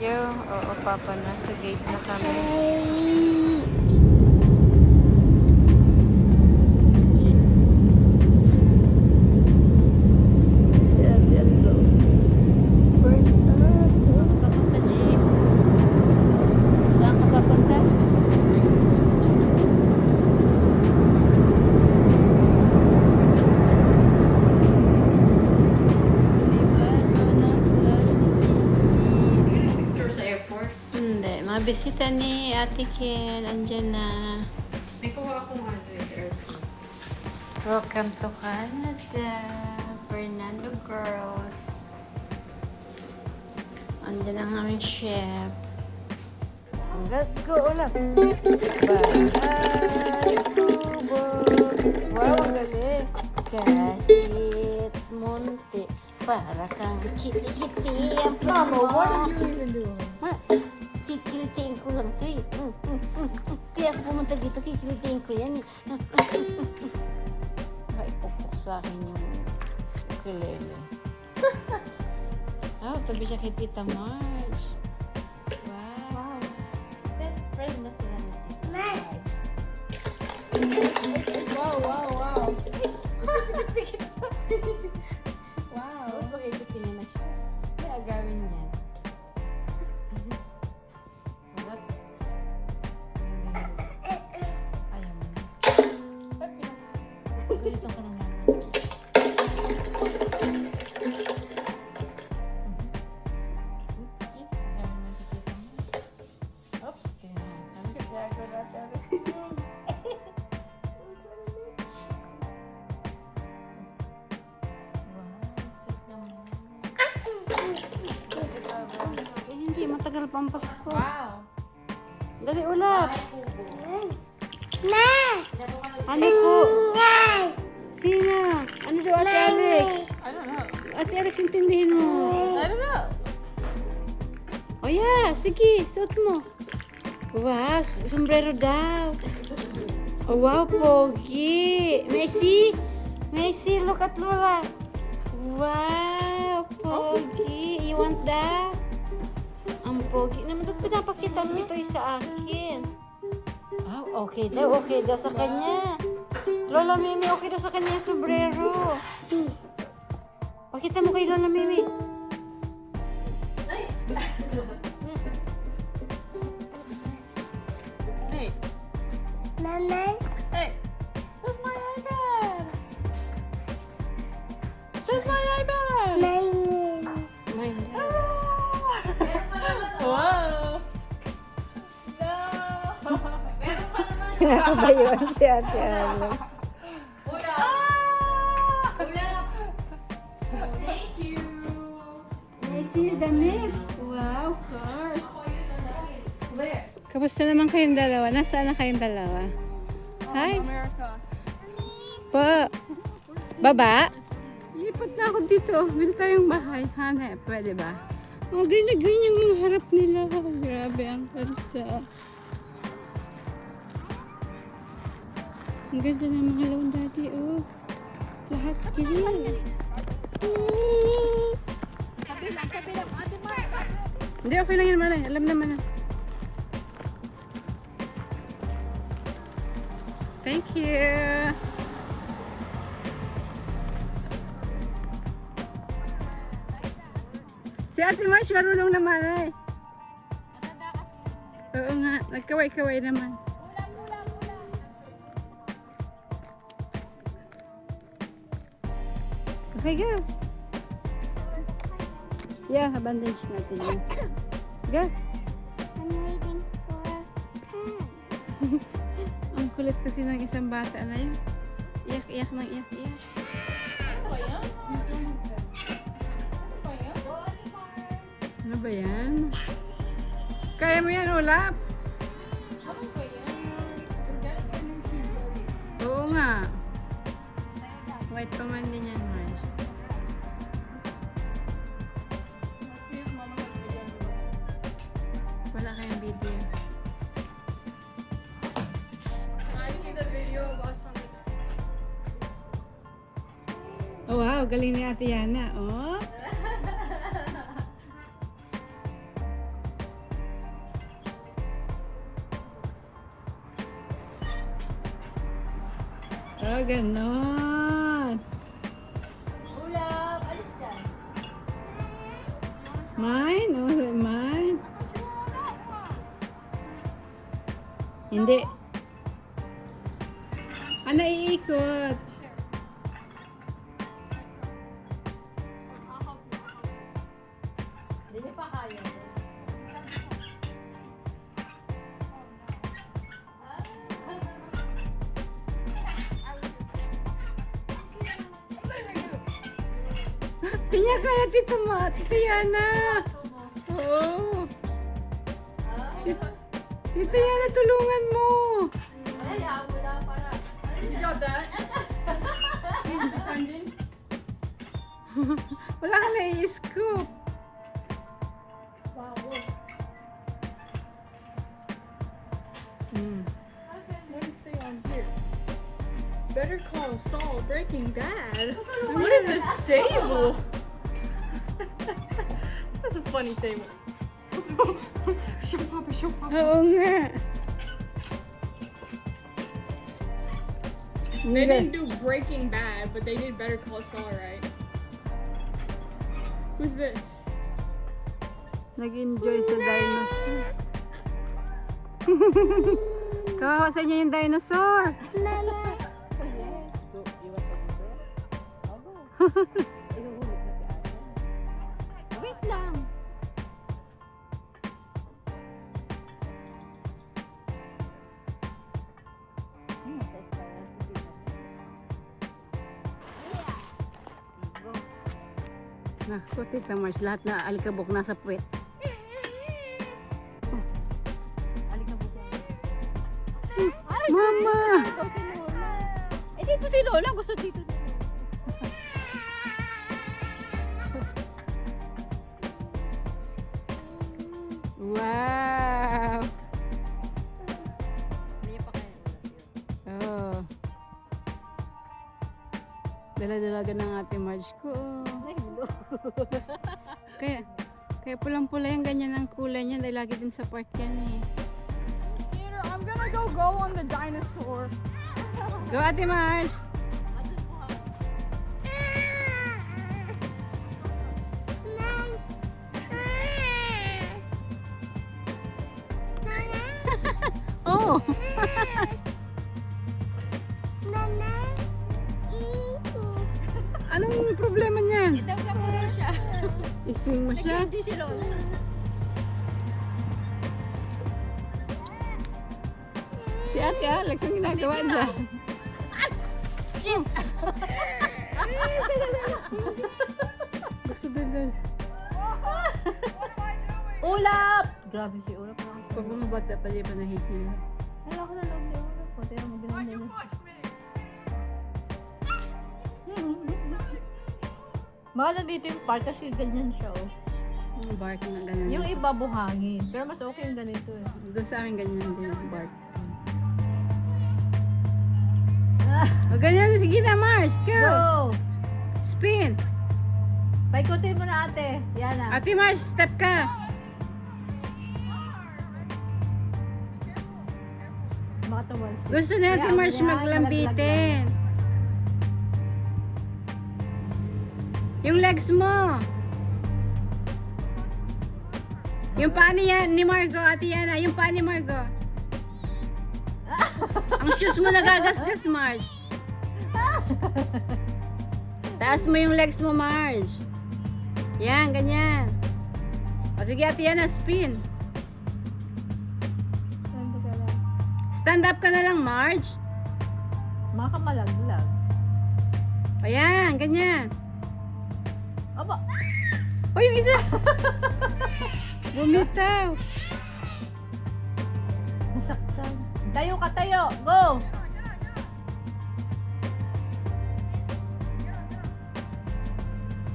Oo, papa, nasa gate na kami. Bisita ni Ate Ken, andyan na. May kuha akong sa airport. Welcome to Canada, Fernando Girls. Andyan ang aming chef. Let's go ulit. Bahay tubo. Wow, ang galing. Kahit munti, para kang kiti-kiti ang Mama, what are you even doing? Kikilitiin ko lang ito eh. Kaya ako pumunta dito, kikilitiin ko yan eh. Maipupok sa akin yung ukulele. Tabi siya kay Tita Marge. Wow. Best friend na sila ni Tita Marge. Wow. Wow. Pag-ipitin niya na siya. May agawin niya. Ganito ka naman. Oops. Hindi, matagal pa ang pasko. Wow. Dali ulat. Na! Ano ko? Sino? Ano daw Ate Alex? I don't know. Ate Alex, intindihin mo. I don't know. Oh yeah, sige, suot mo. Wow, sombrero daw. Oh wow, pogi. Messi, look at Lola. Wow, pogi. You want that? Ang pogi. Naman daw pinapakita mo ito sa akin. Oh, okay daw sa kanya. Lola Mimi, okay daw sa kanya yung sombrero. Pakita mo kay Lola Mimi. Hey. Nanay? Hey. That's my iPad. That's my iPad. Nanay. Mind. Wow. No. Kinakabayon si Ate Alex. Thank you. Messi, damit. Wow, cars. Where? Kamusta naman kayong dalawa? Nasaan na kayong dalawa? Hi. America. Po. Baba? Ilipat na ako dito. Bili tayong bahay. Hanep, pwede ba? Oh, green na green yung mga harap nila. Grabe, ang ganda. Ang ganda ng mga lawn dati, oh. Lahat green. Kabilang. Ate Mark. Hindi, okay lang yan, Malay. Alam naman na. Thank you. Si Ate Marsh marunong naman eh. Oo nga, nagkaway-kaway naman. Okay, go. Yeah, bandage natin yun. Go. I'm waiting for him. Ang kulit kasi ng isang bata na yun. Iyak-iyak ng iyak-iyak. Ano ba yan? Kaya mo yan, Olap? Oo nga. White pa man din yan, Marge. Wala kayong video. Oh, wow, galing ni Ate Yana. Oops. Ah, ganon. Ulap. Alis dyan. Mine? Oh, is it mine? Hindi. Ah, naiikot. Hindi niya pa kaya. Kanya kaya Tito Tito Yana. Oo. Tito Yana, tulungan mo. Ay, wala para. You got that? Defending? Wala ka na-i-scoop. Wow. Mm. What did it say on here? Better Call Saul, Breaking Bad. What What is this table? That's a funny table. Show Papa, show Papa. Oo nga. They didn't do Breaking Bad, but they did Better Call Saul, right? Who's this? Nag-enjoy sa dinosaur. Kawawa sa inyo yung dinosaur. Mama. Wait lang. Naku, Tita Mars, lahat na alikabok nasa puwet. Mama! Ikaw si Lola. Eh, dito si Lola. Gusto dito. Wow! Hindi niya pa kaya. Oh. Dala-dalaga ng ate Marge ko. Kaya pulang-pula yung ganyan ang kulay niya dahil lagi din sa park yan eh. Peter, I'm gonna go on the dinosaur. Go ate Marge! Oh! Mama. Anong problema niyan? Itaw mo daw siya. I-swing mo siya? Hindi si Lola. Si ate Alex ang ginagawa dyan. Gusto din. Ulap! Grabe si Ulap. Pag mga bata pa di pa nahihila. Hala ko na loob ni Ulap. Kunti lang magaling nila. Mahal dito yung part kasi ganyan siya oh. Yung bark na ganyan. Yung iba buhangin. Pero mas okay yung ganito eh. Doon sa amin ganyan din yung bark. O ganyan, sige na Mars, go! Go! Spin! Paikutin mo na ate. Yan na. Ate Mars, step ka! Makatawan siya. Gusto na Ate Kaya, Mars yan, maglambitin. Yung legs mo. Yung paa ni Margo, Ate Yana. Yung paa ni Margo. Ang shoes mo nagagasgas, Marge. Taas mo yung legs mo, Marge. Yan, ganyan. O sige, Ate Yana, spin. Saan ka lang? Stand up ka na lang, Marge. Makamalaglag. O yan, ganyan. Aba! O yung isa. Bumitaw. Nasaktan. Tayo ka tayo! Go!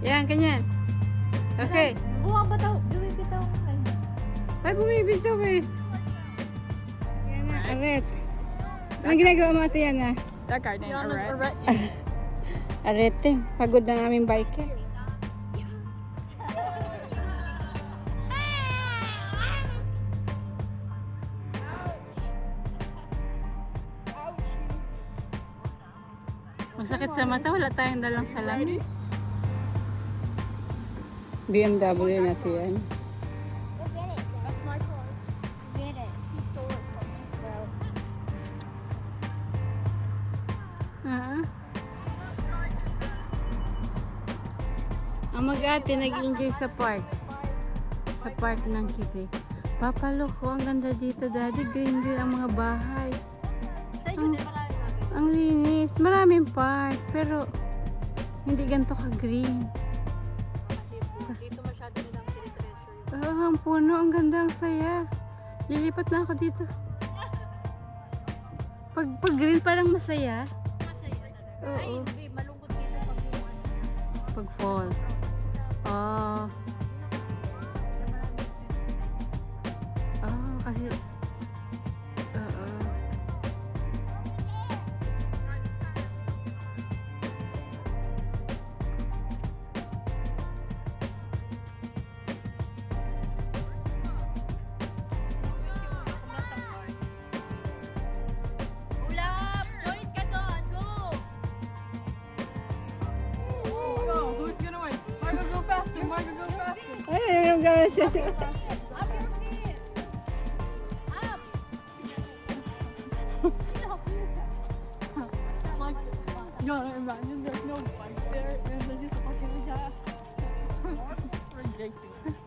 Yan, ganyan. Okay. Bumabataw. Bumibitaw. Ay, bumibitaw eh. Yan na, aret. Anong ginagawa mo, Ate Yana? That guy named Yana's Arret. Arret. Arete. Pagod ng aming bike eh. Masakit sa mata, wala tayong dalang salamin. BMW natin yan. Go get it. That's my car. Get it. He stole it from me. Ah. Ang mag-ate nag-enjoy sa park. Sa park ng Quebec. Papaloko, ang ganda dito, Daddy. Green din ang mga bahay. Sa inyo din marami bagay. Ang linis. Maraming park. Pero, hindi ganito ka-green. Kasi dito masyado nilang tinitreasure yung Ang puno. Ang ganda. Ang saya. Lilipat na ako dito. Pag green, parang masaya. masaya talaga. Ay, Oo. hindi. Malungkot dito pag yung ano. Pag fall. Oh. Oh, kasi... Oo. Ulap! Join ka doon! Go! Go, who's gonna win? Margo, go faster. Margo, go faster. Ay, yung gawin siya. Up your feet! Up! Like, you gotta imagine there's no bike there and they're just fucking gas. Ridiculous.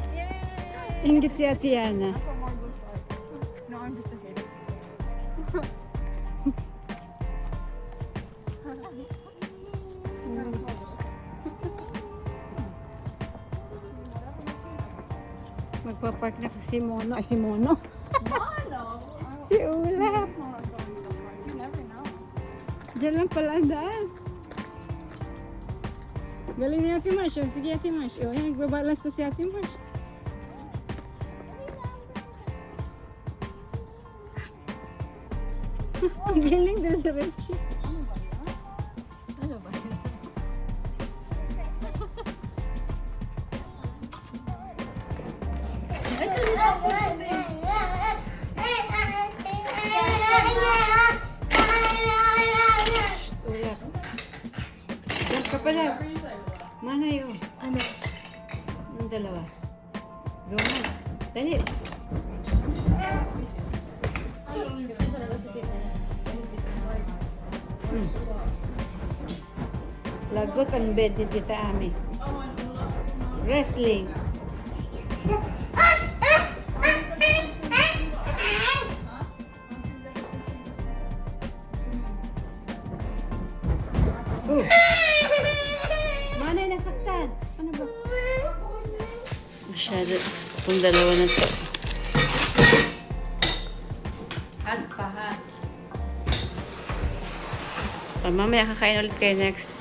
Yay! Ingit si Ate Yana. That's what Margo's like. No, I'm just a hater. Magpapark na kasi Mono. Ay, si Mono. Mono? Si Ulap. You never know. Diyan lang pala ang daan. Galing ni Ate Marsh. Oh. Sige, Ate Marsh. Oh, ayan, nagbabalance na si Ate Marsh. Ang galing na diretso. Ano ba? Ulap. Diyan ka pala. Mana yun? Ano? Yung dalawa. Go na. Dali. Lagot ang bed ni Tita Ami. Wrestling. Oh. Manay nasaktan. Ano ba? Masyado. Kung dalawa na to. Had pa, had. Mamaya kakain ulit kayo next.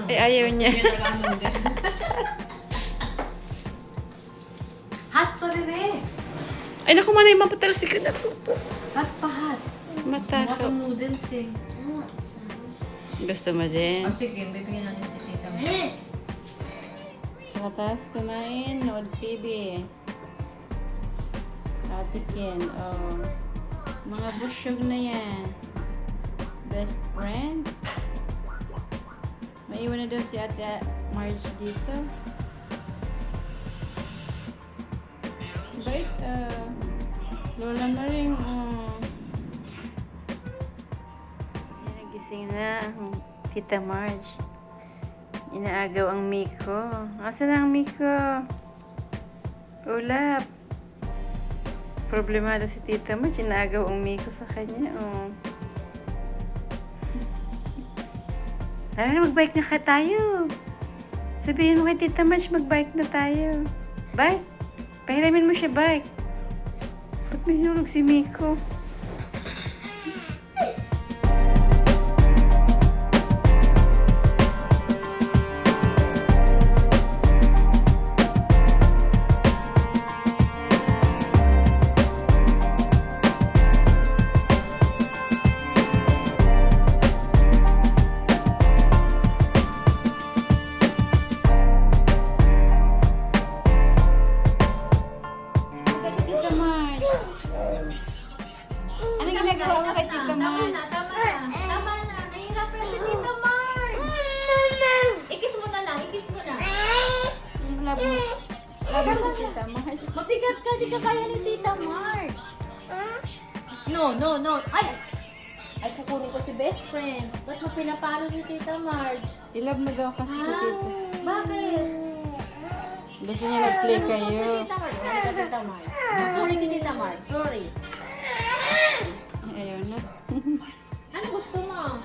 Eh, ayaw niya. Hot pa, bebe! Ay, naku, Manay, mapatalsik ka na po. Hot pa, hot. Matakaw. noodles eh. Gusto mo din? sige, bibigyan natin si Tita Mo. Pagkatapos kumain, nood TV. Ate Ken, oh. Mga busyog na yan. Best friend. Maiwan na daw si Ate Marge dito. Bait, Lola Maring, Yan, nagising na ang Tita Marge. Inaagaw ang Miko. Asan ang Miko? Ulap. Problemado si Tita Marge. Inaagaw ang Miko sa kanya. Oh. Tara na, mag-bike na ka tayo. Sabihin mo kay Tita Marge, mag-bike na tayo. Bike? Pahiramin mo siya bike. Ba't may hinulog si Miko? Tita Marge. Ano ginagawa mo kay Tita Marge? Tama na. Nahihirapan na si kiss mo na. Love mo. Love mo si Tita Marge. Mabigat ka, di ka kaya ni Tita Marge. No, no, no. Ay! Ay, kukunin ko si best friend. Ba't mo pinapalo si Tita Marge? I-love mo daw kasi si Tita. Bakit? Gusto niya mag-play Si kayo. Tita Marge. Ano ka, Tita Marge? Sorry kay Tita Marge. Sorry. Ayaw na. Ano gusto mo?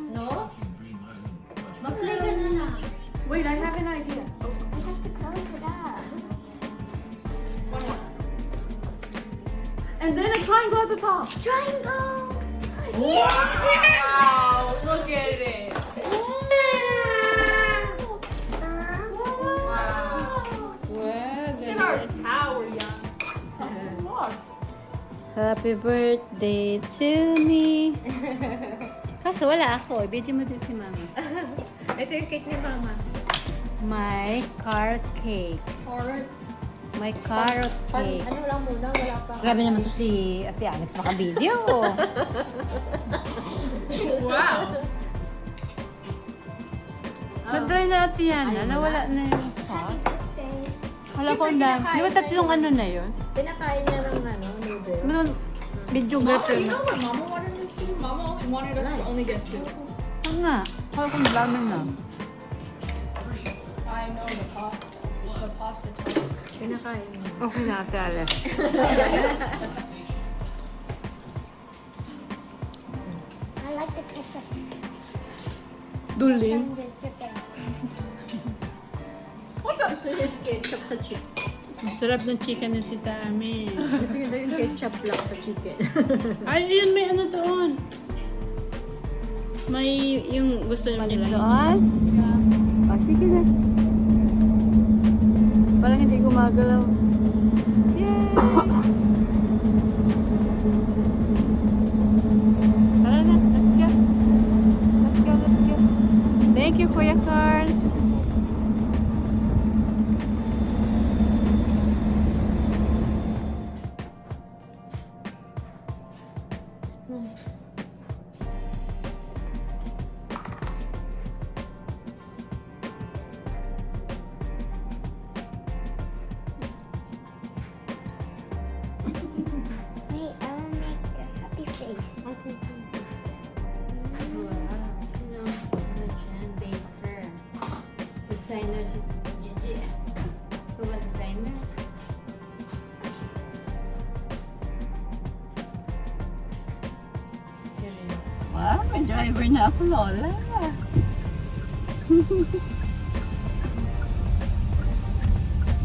No? Mag-play ka na lang. Wait, I have an idea. I have to close it up. And then a triangle at the top. Triangle! Wow, look at it. Wow, In our ganun. tower, yeah. Look. Happy birthday to me. Kaso wala ako. Video mo din si Mama. Ito yung cake ni Mama. My carrot cake. Alright. My carrot cake. Ano lang muna, wala pa. Grabe naman to si Ate Alex maka-video. Wow. Na-dry na Ate yan. Nawala na yung sauce. Birthday. Wala ko ang dami. Di ba tatlong ano na yun? Pinakain niya ng noodle. Ano, video Mama, girl. you know what Mama wanted us to do? Mama only wanted us to only get 2. Oo nga. Kaya kung dami na. I know the pasta. The pasta toast. Pinakain niya. Okay na Ate Alex. I like the ketchup. Dulin. And the chicken. What the? Gusto niya yung ketchup sa chicken. Ang sarap ng chicken ni Tita Ami. Gusto niya daw yung ketchup lang sa chicken. Ay, yun, may ano doon. May yung gusto nyo nila. Doon? Ah, sige na. Parang hindi gumagalaw. Yay! Tara na, let's go. Let's go, let's go. Thank you, Kuya Carl. Wait, I want to make a happy face. Wow, sino? Ano dyan? Baker. Designer si Gigi. Ikaw ba designer? Seryoso? Wow, may driver na ako, Lola.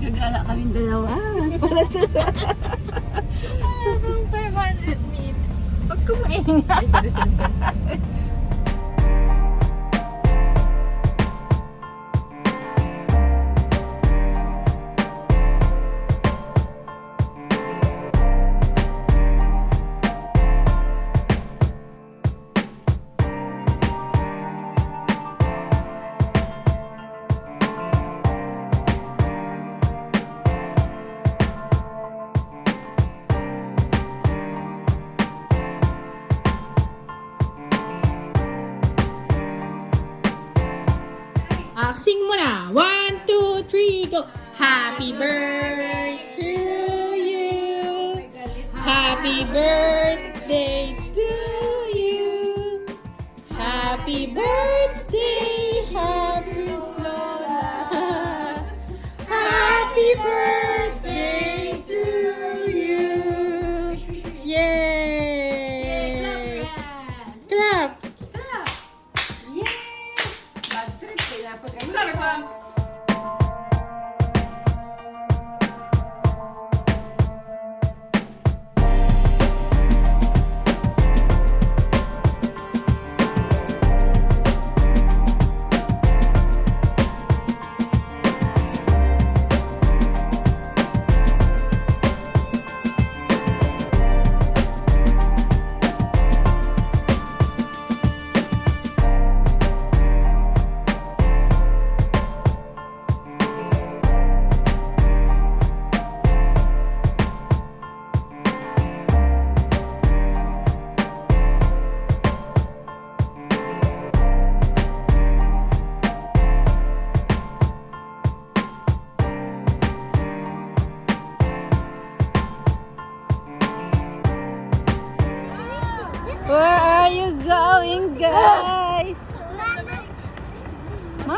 Gagala kaming dalawa. Para sa... Parang 500 meters. Huwag kumaingay. Sing mo na. 1, 2, 3, go. Happy birthday to you. Happy birthday to you. Happy birthday, happy Lola. Happy birthday to you. Yay! Clap. Another clap.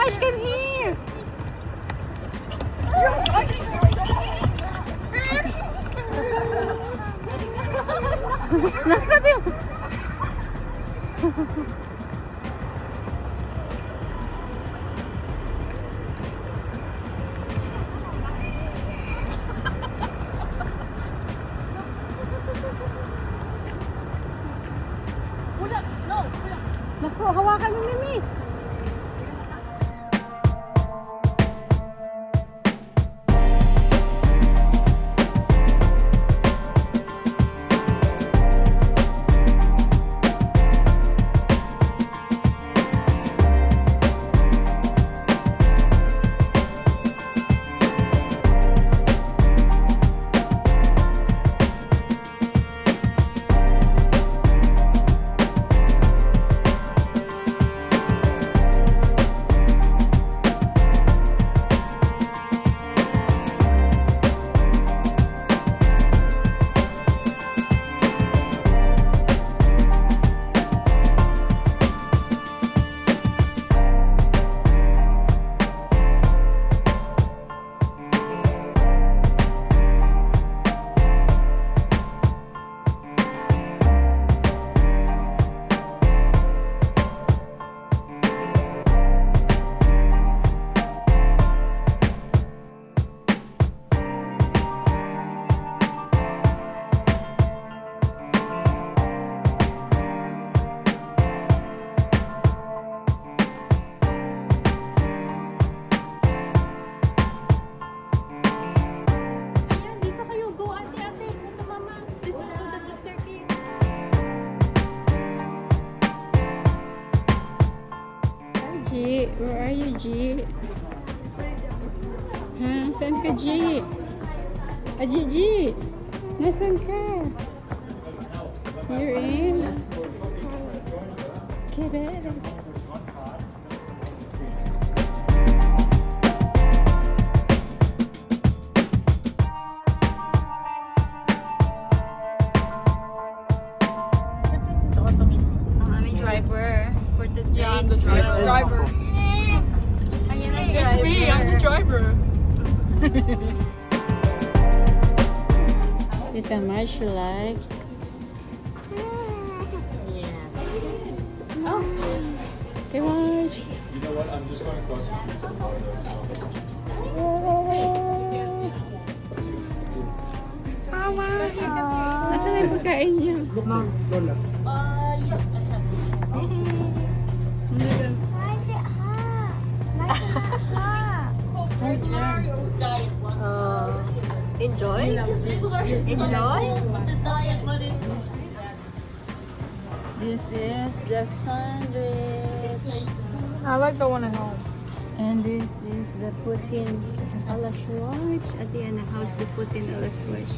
Marsh, come here. Nakakatayo. Naku, hawakan mo Mimi. Ayan, dito kayo. Go, ate, ate. Go to mama. This is so that the staircase. Hi, G. Where are you, G? Ha? Saan ka, G? Ah, G. Nasaan ka? You're in? Get it. Ang aming driver for today's Yeah, I'm the driver. Ayan ang It's me. I'm the driver. Tita Marsh, you like? Yeah. Oh. Hey, Marsh. You know what? I'm just going across the street to the bar there. Nasaan na yung pagkain niya? Why is it hot? Why is it hot? Enjoy? Enjoy? This is the sandwich. I like the one at home. And this is the Putin a la Schwartz. At the end, how's the Putin a la Schwartz?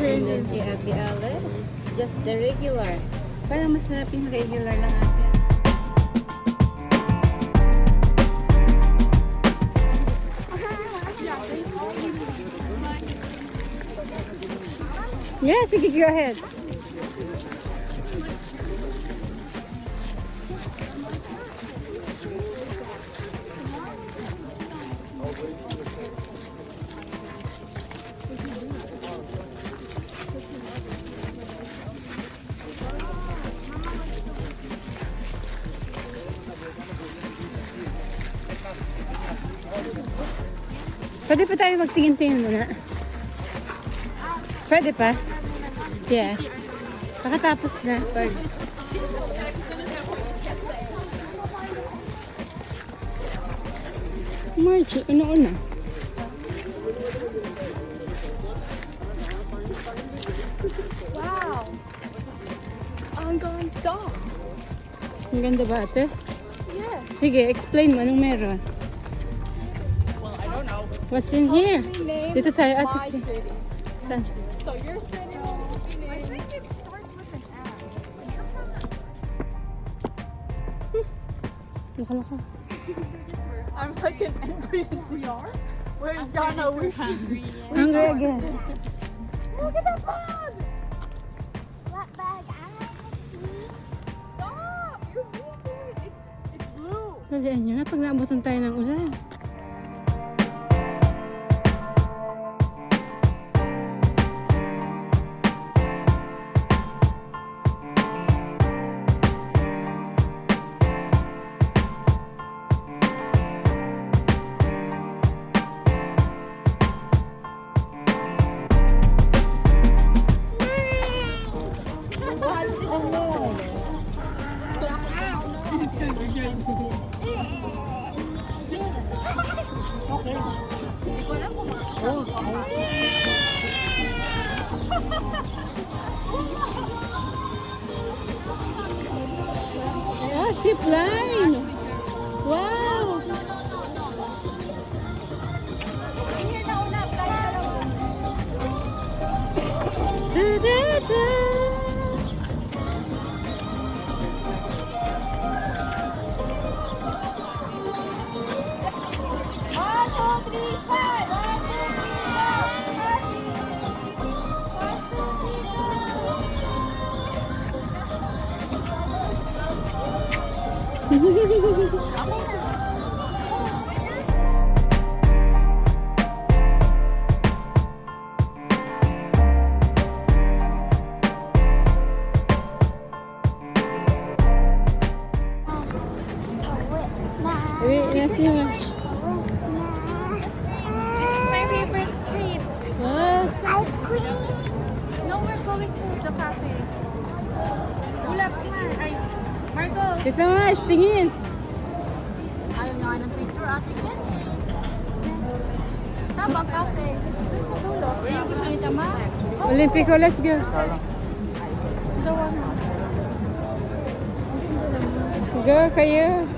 And then the Abby Alex. Just the regular. Parang masarap yung regular lang ate. Yeah, sige, go ahead. Pwede pa tayo magtingin-tingin muna. Pwede pa? Yeah. Pakatapos na. Pag... March, una-una. Wow. Ang ganda. Ang ganda ba ate? Yes. Sige, explain mo anong meron. Well, I don't know. What's in here? Name Dito tayo my ate. city. Saan? So your city will be named. I think it starts with an M. Laka-laka. I'm like an NPCR. Where Yana was hungry. Hungry again. Look at that bag! What bag? I want to see. Stop! You're moving. It's blue. Dalian nyo na pag naabutan tayo ng ulan. Oh, zip line! Wow! Da-da-da! Wait, let's see much. My favorite street. What? Ice cream. No, we're going to the cafe. Ulap na. Ay, Marco. Tita Mash, tingin. Ayaw nyo nga ng picture ate yan eh. Tama, cafe. Sa dulo. Yan yung gusto ni Tama. Olympico, let's go. Go kayo.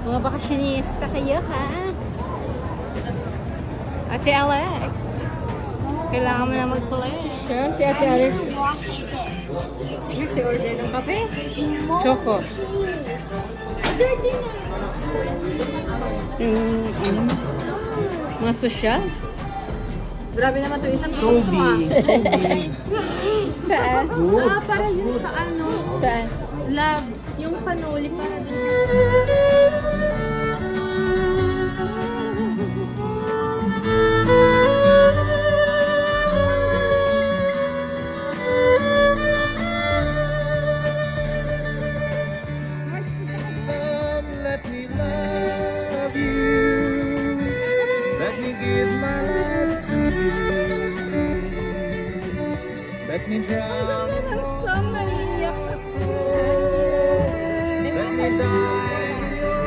Mga bakasyonista kayo, ha? Ate Alex. Kailangan mo na mag-play. Sure, si Ate Alex. Next, order ng kape. Choco. Mga sosyal. Grabe naman to isang Sobi. Saan? Para yun sa ano, Saan? love. Yung panuli para Let me love you. Let me give my life to you. Let me drown your Let me die in your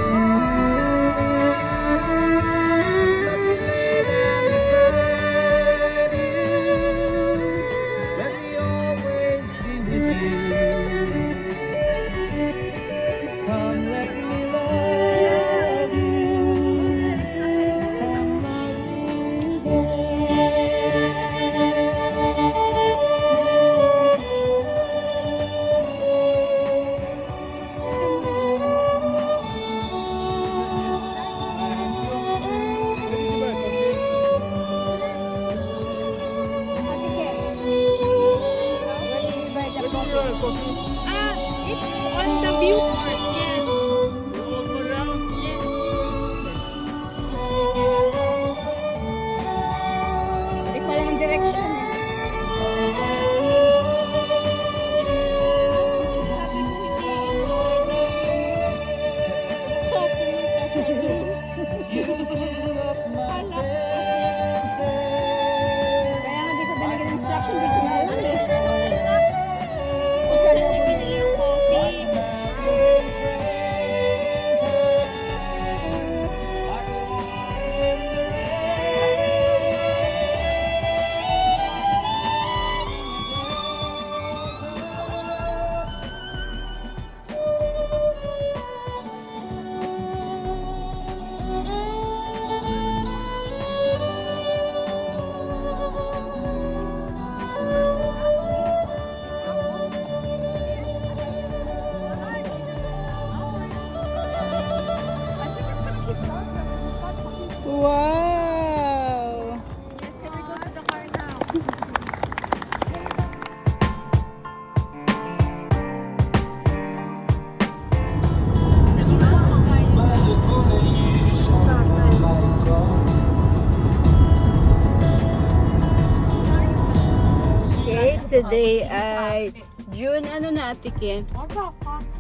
today ay June, ano na Ate Ken?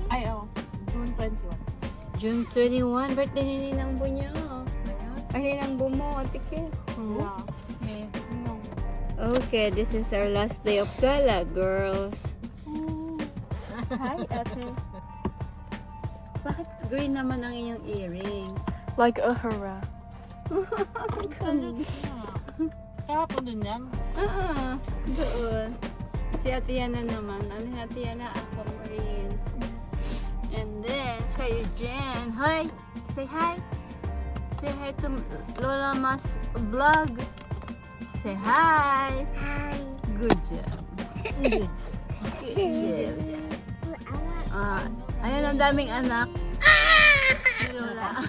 Ay, oh. June 21. June 21, birthday ni Ninang Bu niya. Ay, Ninang Bu mo, Ate Ken. Yeah. Okay, this is our last day of gala, girls. Hi, Ate. Bakit green naman ang iyong earrings? Like a hurrah. Kahapon dun yan. Doon. Si Ate Yana naman. Ano si Ate Yana? Aquamarine. And then, kay Jen. Hi! Say hi! Say hi to Lola Mas vlog. Say hi! Hi. Good job. Good job. Ayun, ang daming anak. Ni Lola.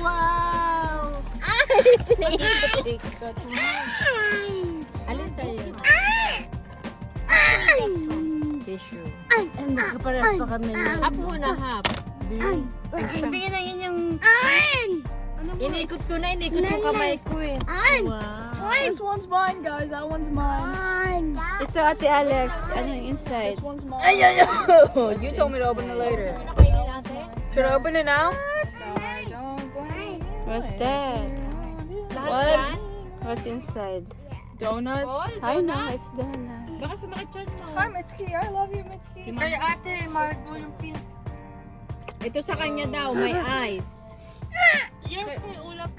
Wow! Pinaikot-ikot. Alin sa'yo? Tissue. And magkaparas pa kami na. Hap muna, hap. Hindi na yun yung... Inikot ko na, inikot yung kamay ko eh. Wow. This one's mine, guys. That one's mine. Ito, Ate Alex. Ano yung inside? This one's mine. You told me to open it later. Nakainin natin? Should I open it now? What's that? Lahat What? yan? What's inside? Donuts? I know, it's donut. Baka sumakit dyan mo. Hi, Mitski. I love you, Mitski. Kaya ate, Margo yung pink. Ito sa kanya daw, may eyes. Yes, kay ulap.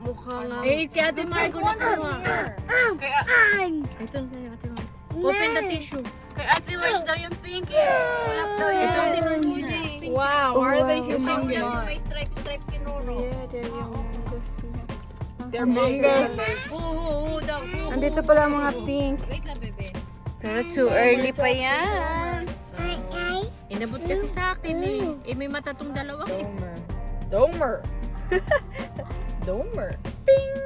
Mukhang Eh, kaya ate Margo na kuha. Ito sa'yo, Ate Marge. Open the tissue. Kay Ate Marge daw yung pink. Ulap daw yan. Ito tinan mo niya. Wow, why are they Wow. using May this? stripe kinuro. Yeah, they're yung mangoes niya. They're mangoes. Oo, daw. Andito pala ang mga pink. Wait lang, bebe. Pero too early pa yan. Inabot kasi sa akin eh. Eh, may mata tong dalawa. Domer. Domer. Bing.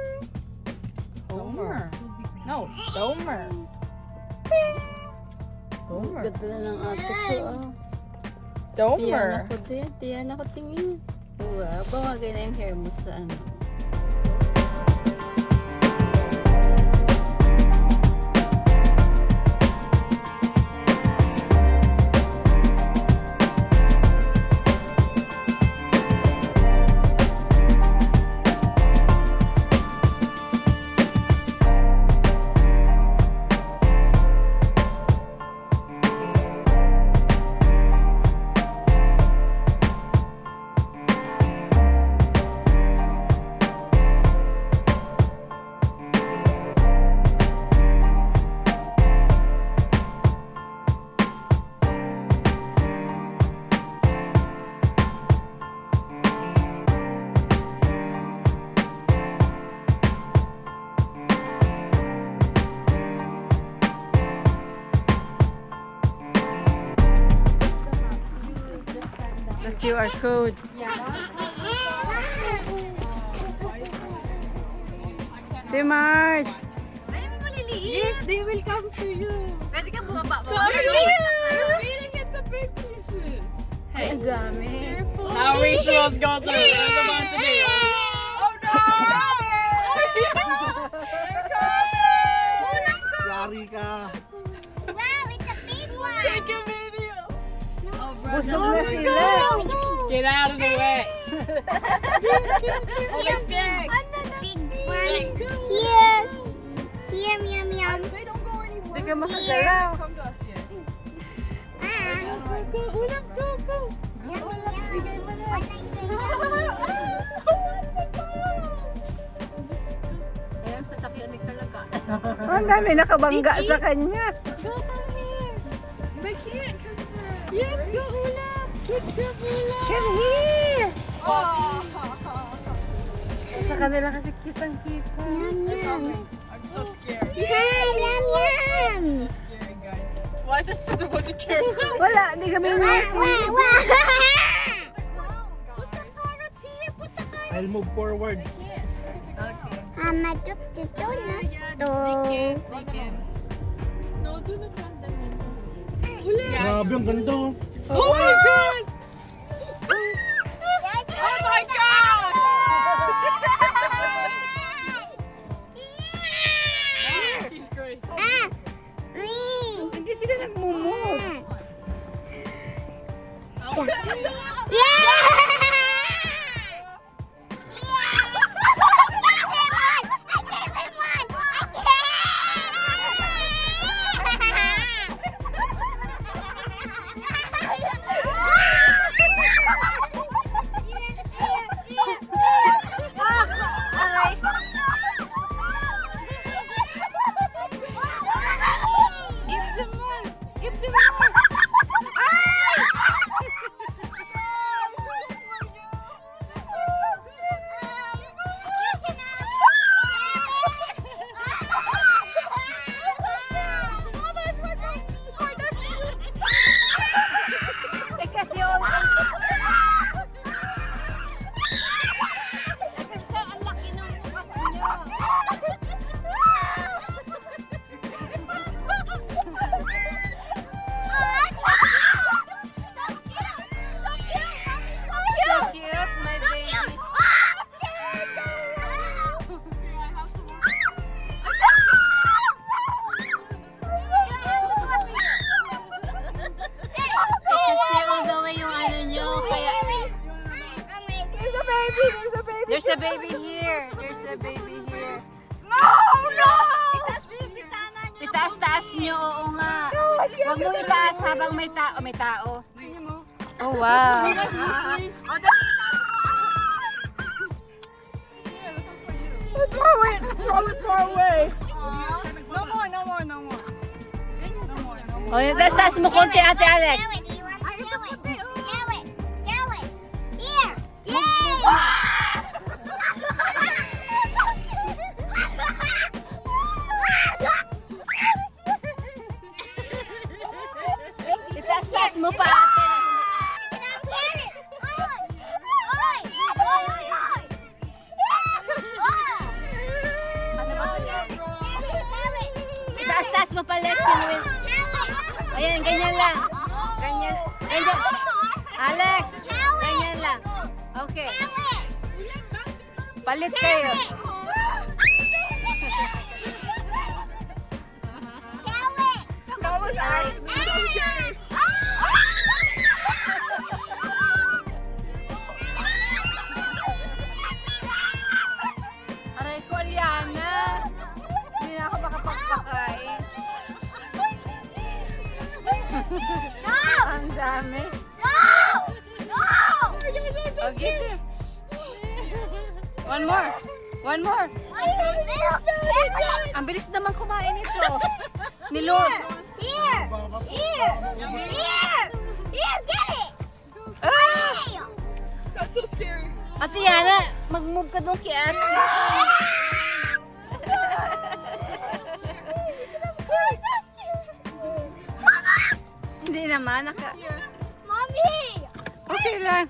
Domer. No, Domer. Domer. Ganda na ng ate ko. Ah. Tiyan Domer. ako din. Tiyan ako tingin. Wow, bawagay na yung hair mo sa ano. The QR code. Si Marge! Ay, may maliliit. Yes, they will come to you. Pwede ka bumaba. Ay, ang dami. Now Rachel's got the rest of us today. Oh no! Yari ka. Wow, it's a big one. Take a video. Busog na sila. Get out of the way. Here, big one. Here. Here, meow, meow. They don't go anywhere. Hindi ka makagalaw. Come to us yet. Ulam, go. Bigay mo na. Ayan, sa takyan ni talaga. Ang dami nakabangga sa kanya. Go, come here. They can't because of Yes, go, ulap. Good job, ulap. Come here! Oh. Sa kanila kasi kitang-kita. I'm so scared. Hi, meow, meow. Scary guys. Why is there such a bunch of carrots? Wala, di kami Wow. I'll move forward. I took the donut. No, do not run them. Grabe, ang ganda. Oh. Oh my god! Oh my god! There's a baby here. There's a baby here. Itaas-taas nyo, oo nga. Huwag mo itaas habang may tao. May tao. Oh, wow. Oh, taas-taas mo konti, Ate Alex. Itaas-taas mo pa, Ate. Itaas-taas mo pa, Lex. Ayan, ganyan lang. Ganyan. Ganyan. Alex, ganyan lang. Okay. Palit kayo. Aray ko, Liana. Hindi na ako makapagpakain. Ang dami. I'll give him. One more. One more. Ang bilis naman kumain ito. Ni Lord. Here, get it! Ah! That's so scary. Ate Yana, mag-move ka doon kay Ate. Hindi naman, Mommy! okay lang.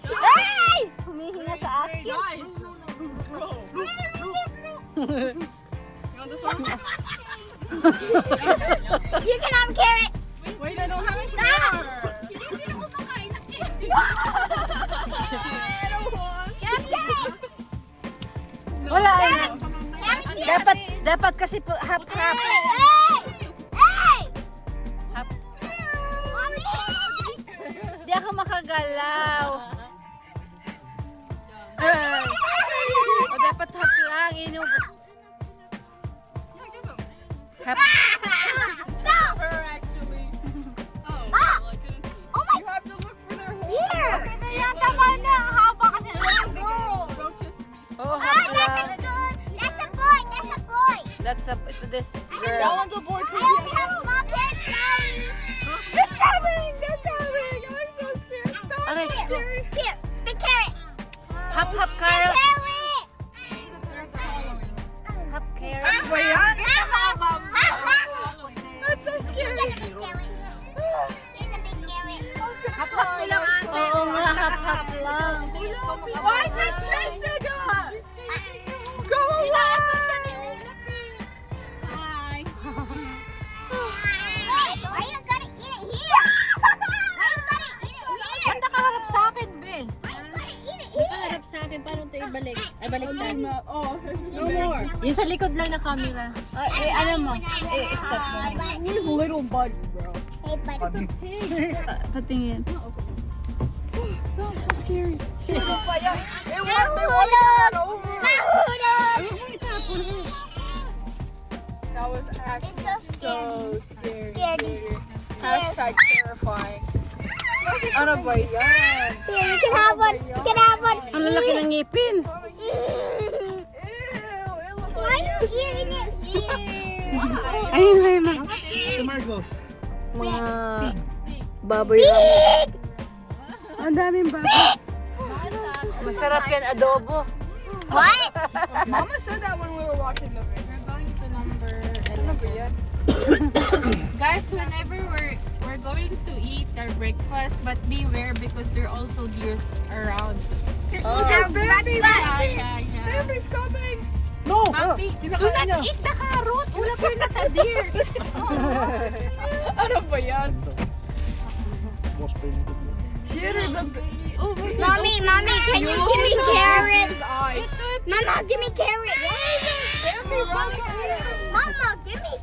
Ay! Humihinga sa akin. Guys, bro. You want this one? You can have carrot. Wait, I don't have it. Stop! Get carrot. Wala na. Carrot. Dapat kasi po half-half. Hey! Hey! Half. Mommy! Di ako makagalaw. Ay. O dapat half lang. Inubos. Half. Stop! Her actually. Oh, Ah! well, I couldn't see. Oh my! You have to look for their hole. Here! Haba kasi little girl. Go kiss me. Oh, Ah, half that's lang. a good. That's a boy. That's a boy. That's this That girl. one's a boy. I only have small kids. Sorry. It's coming! They're coming! I'm so scared. That Aray, was so scary. Here, big carrot. Half carrot. Carrot. They're following. Half carrot. That's so scary. Get a big carrot. Here's a big carrot. Half lang. Oo nga, half lang. Why is it chasing us? Go away! Hi. Why you gonna eat it here? Why you gonna eat it here? Ba't nakaharap sa akin, Be? Why you gonna eat it Ba't here? nakaharap sa akin? Paano ibalik. Ay, baliktad. Oh, No more. Yung sa likod lang na camera. Ano mo? Stop mo. he's little buddy, bro. Hey, buddy. Patingin. That was so scary. That was actually It's so so scary. Scary. Hashtag terrifying. Ano ba yan? Here, you can have one. You can have one. Ang lalaki ng ngipin. Ew, it looks Why are you hearing it? Ayun, ayun, ma. Si Margo. Mga baboy lang. Ang daming baboy. Masarap yan, adobo. What? Mama said that when we were watching the video. We're going to number Ano ba yan? Guys, whenever we're going to eat our breakfast, but beware because there are also deer around. To eat our breakfast. Yeah. Baby's coming! No! Papi, do not eat the carrot. Wala pa yung naka-deer. Ano ba yan? Boss pa yung likod mo. Oh my God. Mommy, can you give me carrot? His eye. Mama, give me carrot. Mama, give me.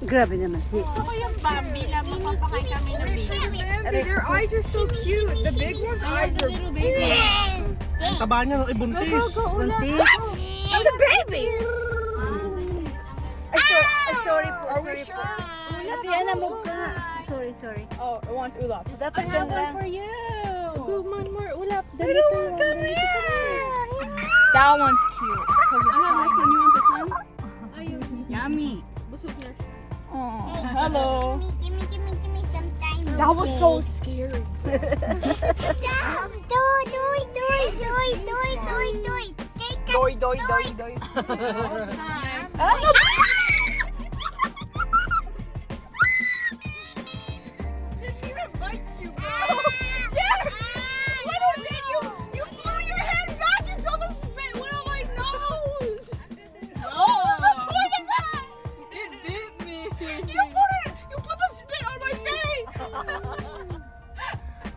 Grabe naman si. Gusto ko yung Bambi lang mapapakain kami ng baby. Baby, their eyes are so cute. The big one's eyes are Little baby. Ang taba niya, no? Buntis. Buntis. It's a baby. Sorry po, Are we sure? Ate Ana, move ka nga. Sorry. Oh, it wants ulap. Dapat dyan lang. you. Go, man, more ulap. I don't want come here. That one's cute. This one, you want this one? Ayun. Yummy. Busog na siya. Oh, hello. Give me some time. That was so scary. Do it. Doy, doy, doy, doy.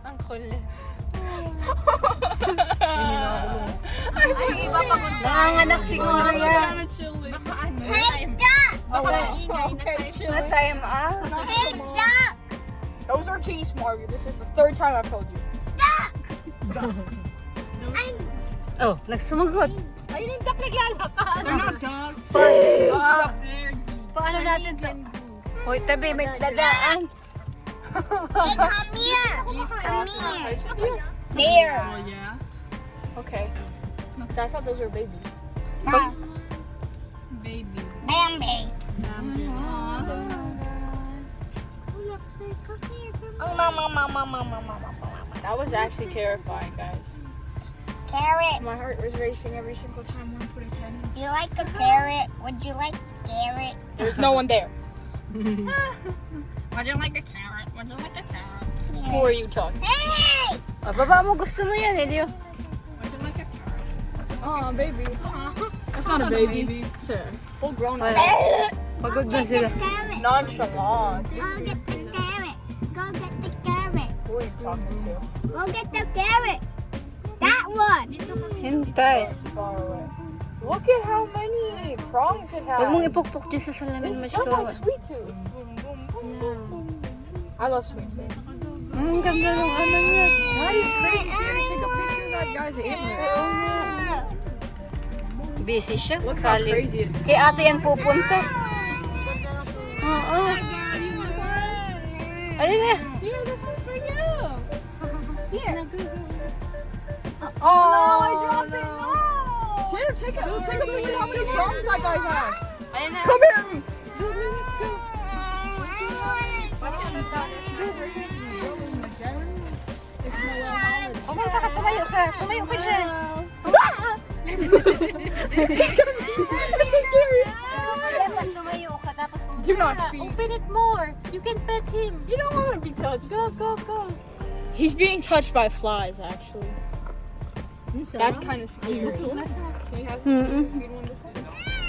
Ang kulit. Nanganganak siguro yan. Time out. Those are keys, Margaret. This is the third time I've told you. Oh, nagsumagot. Ayun yung duck naglalakad. They're not dogs. Paano natin to? Hoy, tabi, may dadaan. Come here. There. Oh, yeah? Okay. So I thought those were babies. Baby. Bambi. That was actually terrifying, guys. Carrot. My heart was racing every single time one put his head in. Do you like a carrot? Would you like carrot? There's no one there. Would you like a carrot? Would you like a carrot? Who are you talking? Hey! Baba mo, gusto mo yan, Elio. Would you like a carrot? Oh, baby. That's not a baby. It's a full-grown Wala. Pagod na sila. Carrot. nonchalant. Go get the carrot. Go get the carrot. Who are you talking to? Go get the carrot. That one. Hintay. That's far away. Look at how many prongs it has. Huwag mong ipukpok dyan sa salamin, This mas just like kawan. Sweet Tooth. I love Sweet Tooth. Ang ganda ng ano niya. That is crazy. See her to take a picture of that guy's antler. Busy siya. Look how Kali. crazy it is. Kay ate yan pupunta. Oo. Ayun na. Here, this one's for you. Here. Oh, I dropped it. No. Tanner, take a picture of how many prongs that guy has. Ayun na. Come here. Pumunta ka, tumayo ka. Tumayo ka dyan. Tumayo ka, tapos pumunta Do not ka. feed. Open it more. You can pet him. You don't want to be touched. Go, go, go. He's being touched by flies, actually. That's kind of scary. Can you have Mm-mm. feed one this way?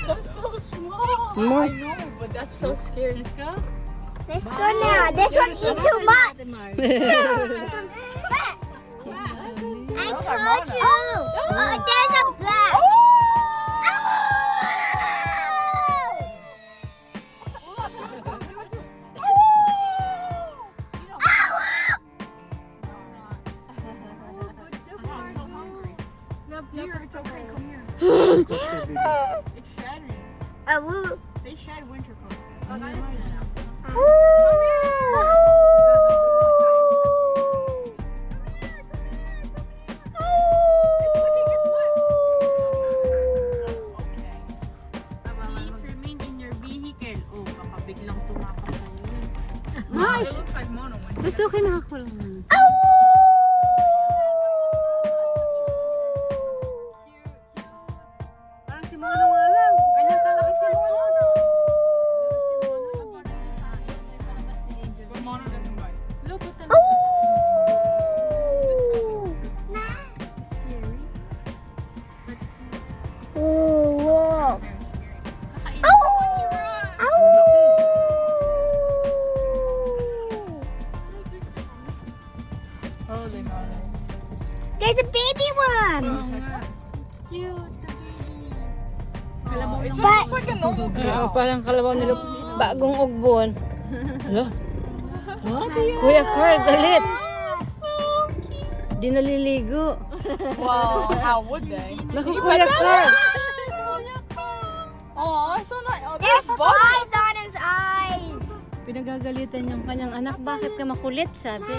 That's so small. More. I know, but that's so scary. Let's go. Let's go now. This one eat too much. This one fat. I told you. Oh, there's a black. It's shattering. Oh, They shed winter coat. Please remain in your vehicle. Oh, baka biglang tumapak sa'yo. Marsh! It looks like mono winter. Mas okay na ako lang. Parang si Mono nga lang. Ganyan kalaki si Mono. But mono doesn't bite. Look at the... wow. Holy moly. There's a baby one. It just But- looks like a normal Oo, cow. parang kalabaw nila bagong ugbon. Hala. Kuya Carl, galit. Di naliligo. Well, how would they? Naku, Kuya Carl. Oh, so nice. Oh, There's there's bugs. flies on his eyes. Pinagagalitan yung kanyang anak. Bakit ka makulit, sabi?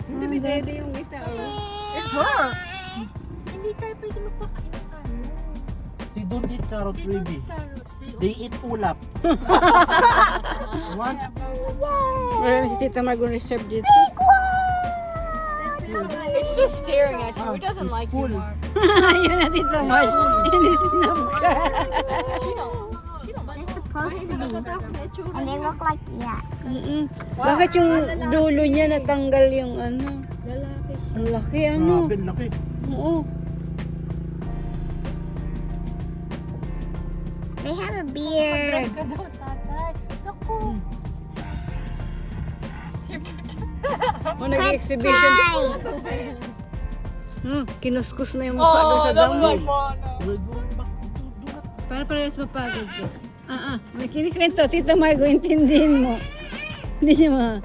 Hindi, dede yung isa. It hurt. They don't eat carrot, baby. They eat ulap. What? Marami si Tita Margon reserve dito. It's just staring at you. It doesn't like you, Mark. Ayun na, Tita Marg. Inisnap ka. They're supposed to be. And they look like yaks. Mm-mm. Bakit yung dulo niya natanggal yung ano? Ang laki ano? Grabe, laki. Oo. They have a beard. O, nag-exhibition. Tie. Kinuskus na yung mukha doon sa damo. We're going back to Para parehas mapagod siya. May kinikwento. Tita Margo, intindihin mo. Hindi niya ma...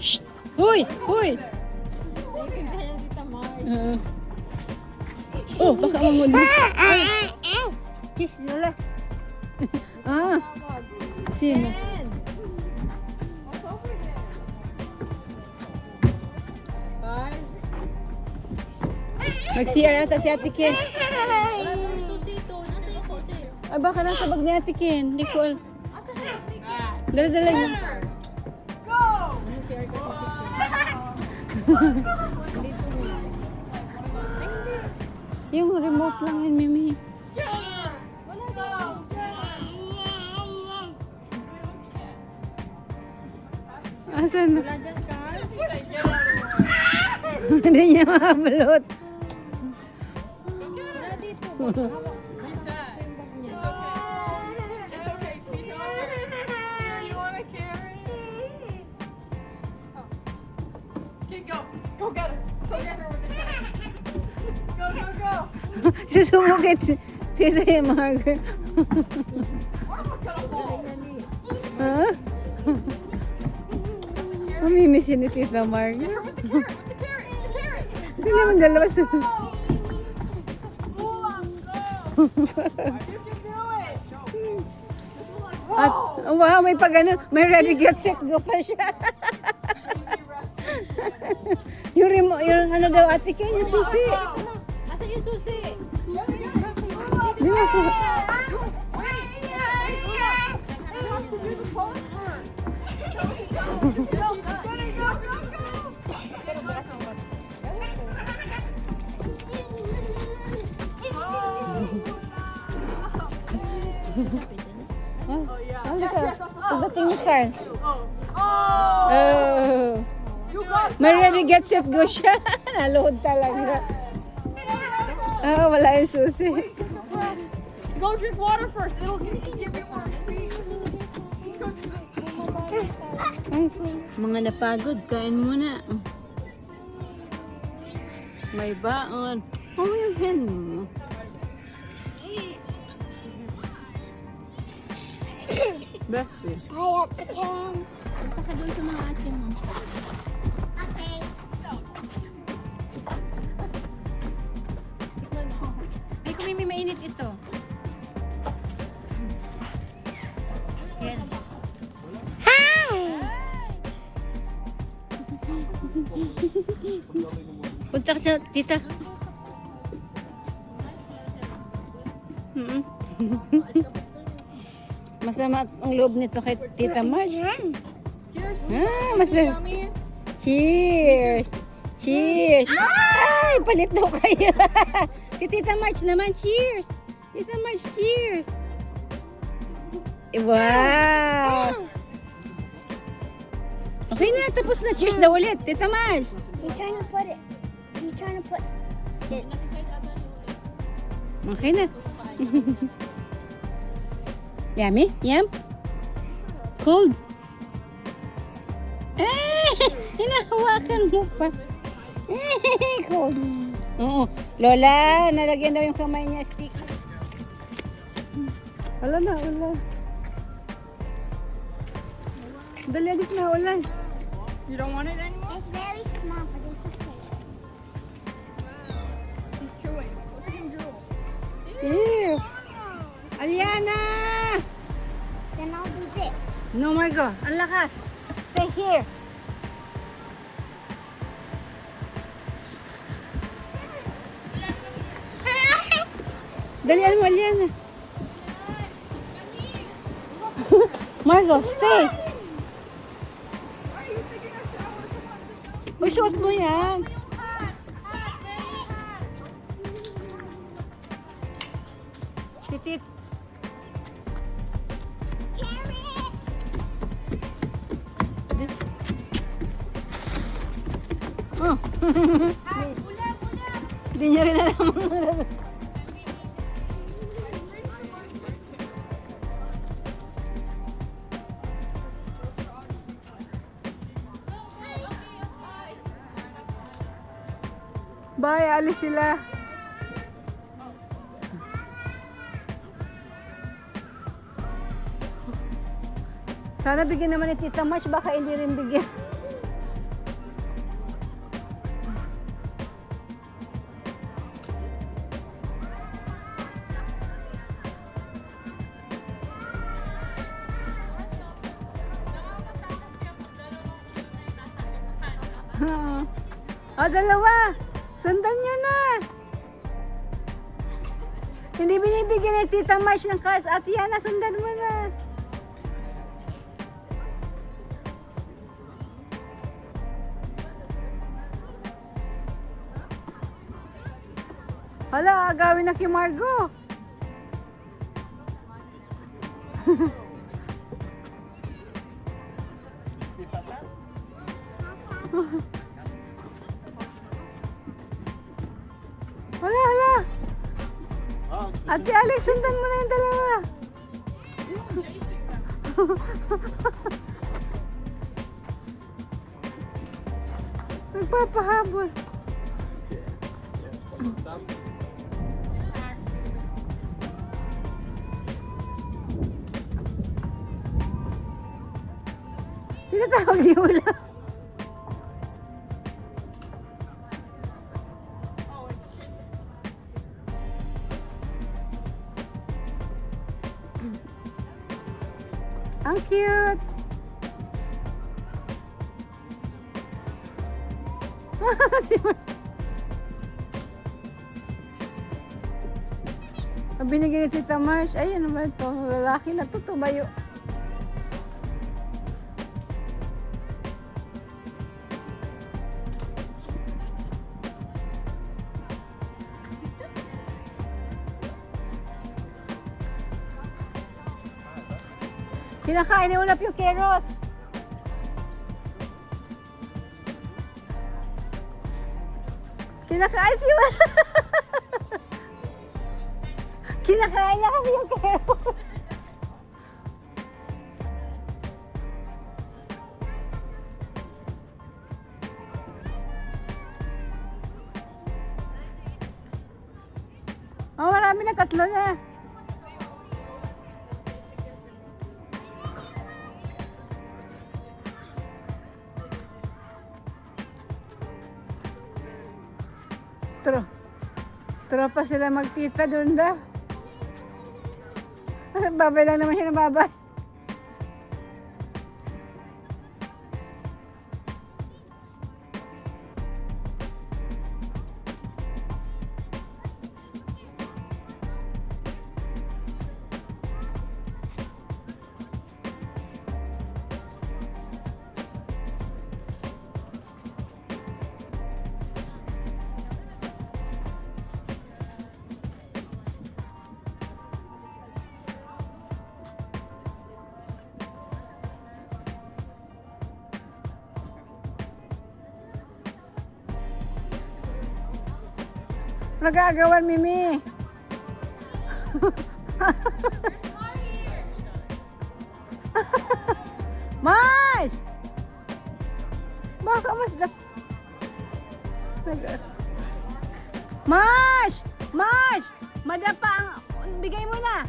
Shh! Hoy! Hoy! Oh, baka mamuli. Kiss nila. Sino? Mag-CR ata si Ate Ken. Ay, baka nasa bag ni Ate Ken. Hindi ko alam. Dala-dala niya. Yung remote lang yun, Mimi. Asan? Hindi niya makabalot. Susumukit si Tita Margaret. Ha? Mamimiss yun ni Tita Margaret. Hindi naman dalawa sus. At, wow, may pag ano, may ready get set go pa siya. yung remote, yung ano daw ate Ken, yung susi. Asan yung susi? Di ba ko? Pagdating ni Carl. Oh. May ready get set go siya. Nalood talaga. Wala yung susi. Go drink water first. It'll give you more. Mga napagod, kain muna. May baon. Oh, yung hen mo. Bless you. I have to come. Punta ka doon sa mga ate mo. Okay. Ay, kung may mainit ito. Yan. Punta ka sa tita. Masama ang loob nito kay Tita Marge. Cheers. Masama. Cheers! Cheers! Ay, palit daw kayo. Si Tita Marge naman, cheers! Tita Marge, cheers! Wow! Okay na, tapos na. Cheers daw ulit. Tita Marge. He's trying to put it. He's trying to put it. Okay na. Yummy? Yum? Cold? Eh, hinahawakan mo pa. Eh, cold. Oo. Lola, nalagyan daw yung kamay niya stick. Wala na, wala. Dali, agit na, ulan. You don't want it anymore? It's very small, but it's okay. He's chewing. Look at him drool. Ew. Aliana! Then I'll do this. No, Margo. Ang lakas. Stay here. Dalian mo, Aliana. Margo, stay. Uy, suot mo yan. Titit. Oh. Hindi niya rin alam. Bye, alis sila. Sana bigyan naman ni Tita Marge, baka hindi rin bigyan. O, dalawa. Sundan nyo na. Hindi binibigyan ni Tita Marge ng cards. At Yana, sundan mo na. Hala, agawin na kay Margo. Hala, hala. Ate Alex, sundan mo na yung dalawa. Nagpapahabol. Tinatawag ni Ula. Ang cute. Si Ang binigyan ni Tita Marge, ay ano ba ito? Lalaki na ito, tumayo. Kinakain ni Ulap yung carrots. Kinakain si Ulap. Kinakain niya kasi yung carrots. marami na, 3 na. Tropa sila magtita doon daw. Babay lang naman siya na babay. Nagagawan, Mimi. Mars! Baka mas Mars! Mars! Madapa ang... Bigay mo na.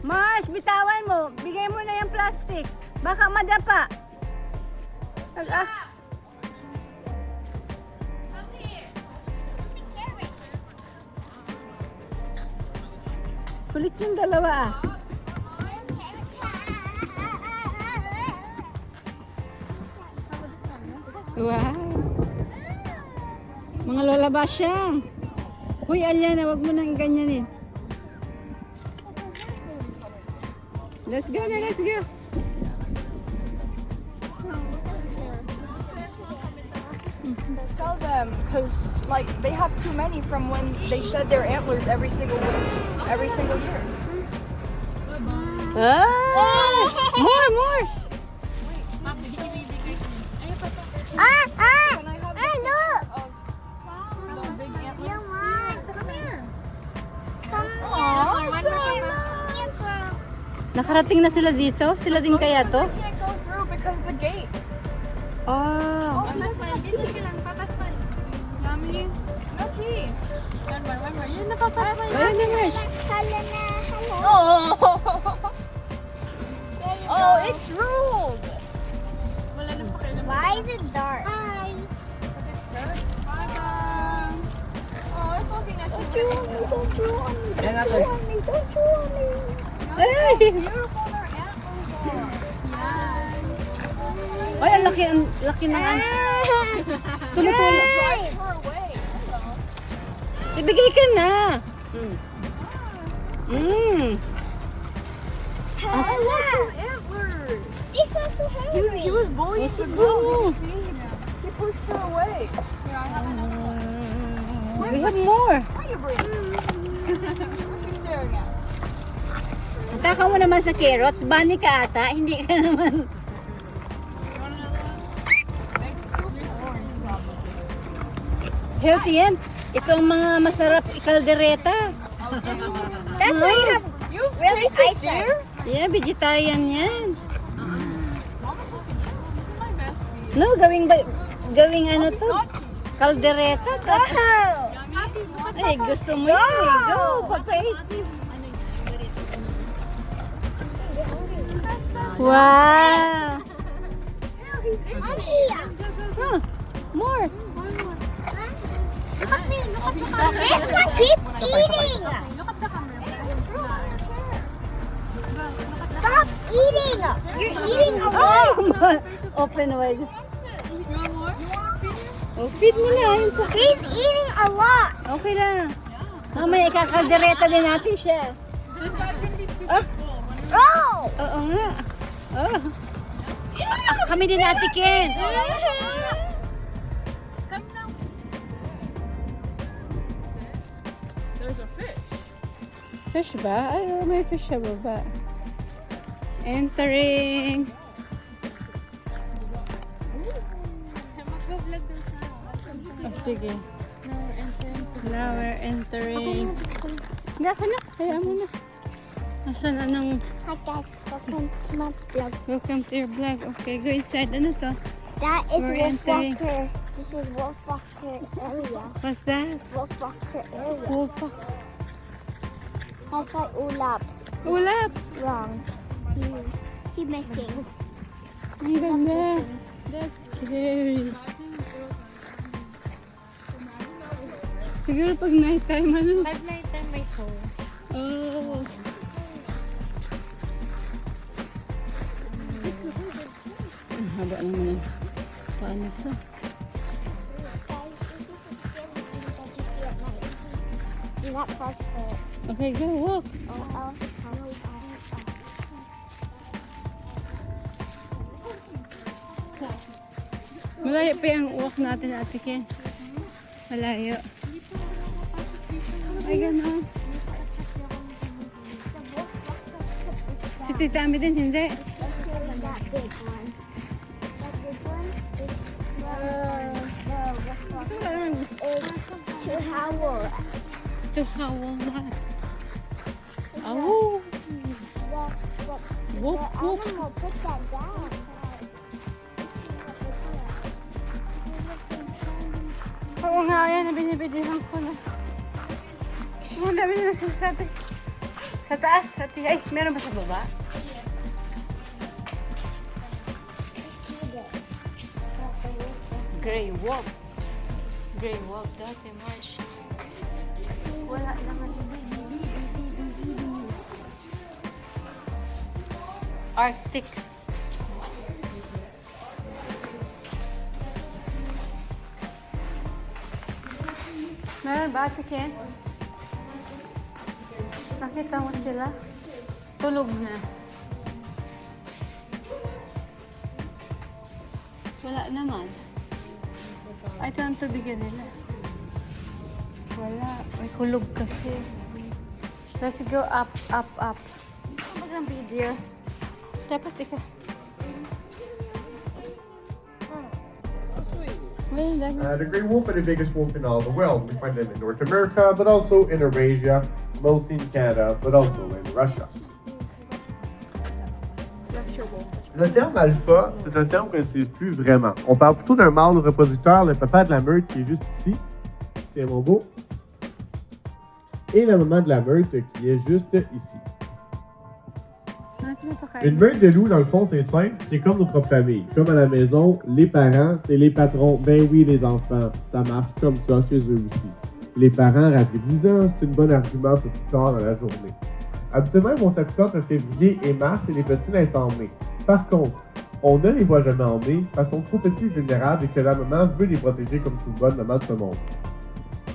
Mars, bitawan mo. Bigay mo na yung plastic. Baka madapa. Kulit yung dalawa ah. Wow. Mga lola ba siya? Uy, Aliana, wag mo nang ganyanin. Let's go na, let's go. Sell them because like they have too many from when they shed their antlers every single year. Ah! More! Look! The big antlers. You want? Come here. Come Aw, here. Nakarating na sila dito? Sila din kaya to? Can't go through because the gate. Oh. No cheese. Ayun na, Mars. Oh. Oh, it's ruled. Why is it dark? Oh, it's looking at you. Yan natin. Ay! Beautiful their antlers are. Ay, ang laki na nga. Tumutulog. Drive her away. Ibigay ka na. Antlers. These are so heavy. He was bullying the girl. Did you see? He pushed her away. Here, I have another one. We have more. Why are you breathing? What's you staring at? Taka mo naman sa carrots. Bunny ka ata. Hindi ka naman. You want another one? Thank you. Healthy yan. Ito ang mga masarap ikaldereta. That's why you have You've really tasted eyesight. deer? Yeah, vegetarian yan. Mama, look at you. This is my bestie. No, gawing ano to? Kaldereta. Ay, gusto mo yan eh. Go, papay. Wow. Huh, more. This one keeps eating. Stop eating. You're eating a lot. Oh, open wide. Oh, feed mo na. He's eating a lot. Okay lang. Mamaya ikakaldereta din natin siya. Oh. Oo nga. Oh. Kami din Ate Ken. There's a fish. Fish ba? Ay, oh, may fish sa baba. Entering. Oh, sige. Now we're entering. Hindi ako na. Kaya mo na. Nasaan na ng Hi guys, welcome to my vlog. welcome to your vlog. Okay, go inside. Ano to? That is We're Wolf entering. Walker. This is Wolfwalker area. What's that? Wolfwalker area. Wolfpack. That's like Ulap. Ulap! Wrong. He missing. Ang ganda. That's scary. Siguro pag night time, ano? Pag night time may show. Oh. Ang haba naman ang paano ito. Guys, this is a scary thing that you see at night. Do not cross it. Okay, go walk. Or else Malayo pa yung walk natin, Ate Ken. Malayo. Ay, gano'n. Si Tita Ami din, hindi. that big one. That big one is to howl. To howl that. Oh. Whoop, The whoop. animal put that down. Oo nga, yan. Binibidyohan ko na. Ang dami na nagsasabi. Sa taas, sa ay, meron ba sa baba? Grey Wolf. Grey Wolf dati, March. Wala naman. Arctic. Meron ba, Ate Ken? Nakita mo sila? Tulog na. Wala naman. Ay, ito ang tubigan nila. Wala. May kulog kasi. Let's go up, up, up. Ano ba ang video? Dapat ika. Well, The gray wolf are the biggest wolf in all the world. We find them in North America, but also in Eurasia, mostly in Canada, but also in Russia. Le terme alpha, c'est un terme qu'on n'utilise plus vraiment. On parle plutôt d'un mâle reproducteur, le papa de la meute qui est juste ici, c'est mon beau, et la maman de la meute qui est juste ici. Une meute de loups, dans le fond, c'est simple, c'est comme notre famille. Comme à la maison, les parents, c'est les patrons. Ben oui, les enfants, ça marche comme ça chez eux aussi. Les parents, rappelez-vous-en, c'est un bon argument pour plus tard dans la journée. Habituellement, ils vont s'appliquer entre février et mars et les petits naissent en mai. Par contre, on a les voit jamais en mai parce qu'ils sont trop petits et vulnérables et que la maman veut les protéger comme toute bonne maman de ce monde.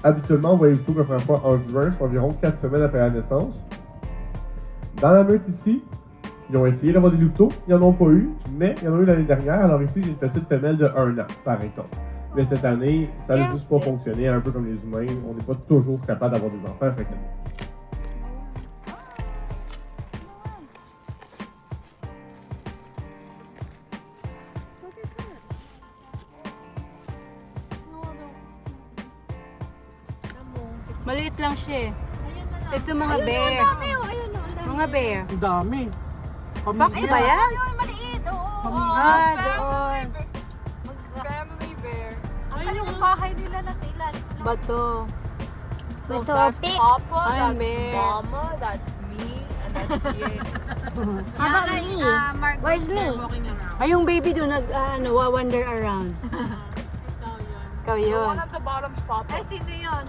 Habituellement, on voit les poules la première fois en juin, soit environ 4 semaines après la naissance. Dans la meute ici, ils ont essayé d'avoir des louveteaux, ils n'en ont pas eu, mais il y en a eu l'année dernière. Alors ici, j'ai une petite femelle de 1 an, par exemple. Mais cette année, ça n'a juste pas fonctionné, un peu comme les humains. On n'est pas toujours capable d'avoir des enfants à chaque année. maliit lang siya eh. Ito mga bear. Mga bear. Ang dami. Fox ba yan? Maliit, oo. Ah, doon. Family bear. Ang yung bahay nila na sa ilalim. Bato. With That's a big. Papa, I'm that's bear. Mama, that's me, and that's it. How about me? Where's me? Ay, yung baby doon wander around. Ikaw The yun. one at the bottom's Papa. Ay, sino yun?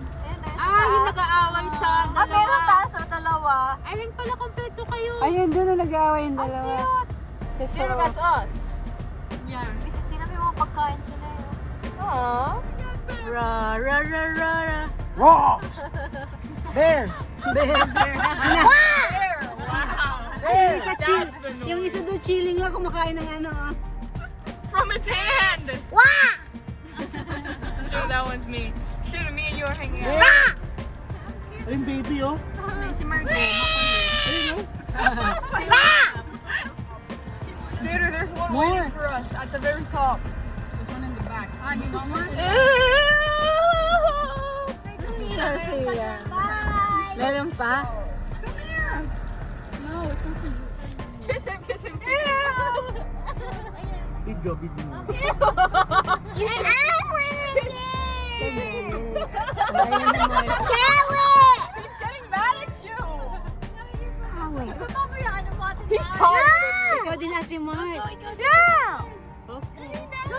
Yung nag-aaway sa dalawa. meron taas o dalawa. Ayun pala, kompleto kayo. Ayun, doon na nag-aaway yung dalawa. Zero, that's us. Yan. Kasi sila may mga pagkain sila eh. Aww. Ra, ra, ra, ra, ra. Rocks! Bear! Bear, bear. Ano? Yung isa chill. Yung isa doon chilling lang kumakain ng ano. From its hand! Wah! Sure, that one's me. Sure, me and you are hanging out. Ayun, baby, oh. Si Margot. Sure, there's one waiting for us at the very top. There's one in the back. Ah, you want one? Meron pa? Kiss him, kiss him. Big job, big job. I want Carrot! He's getting mad at you. Carrot. He's talking. Ikaw din, Ate Marge. No! Okay. No,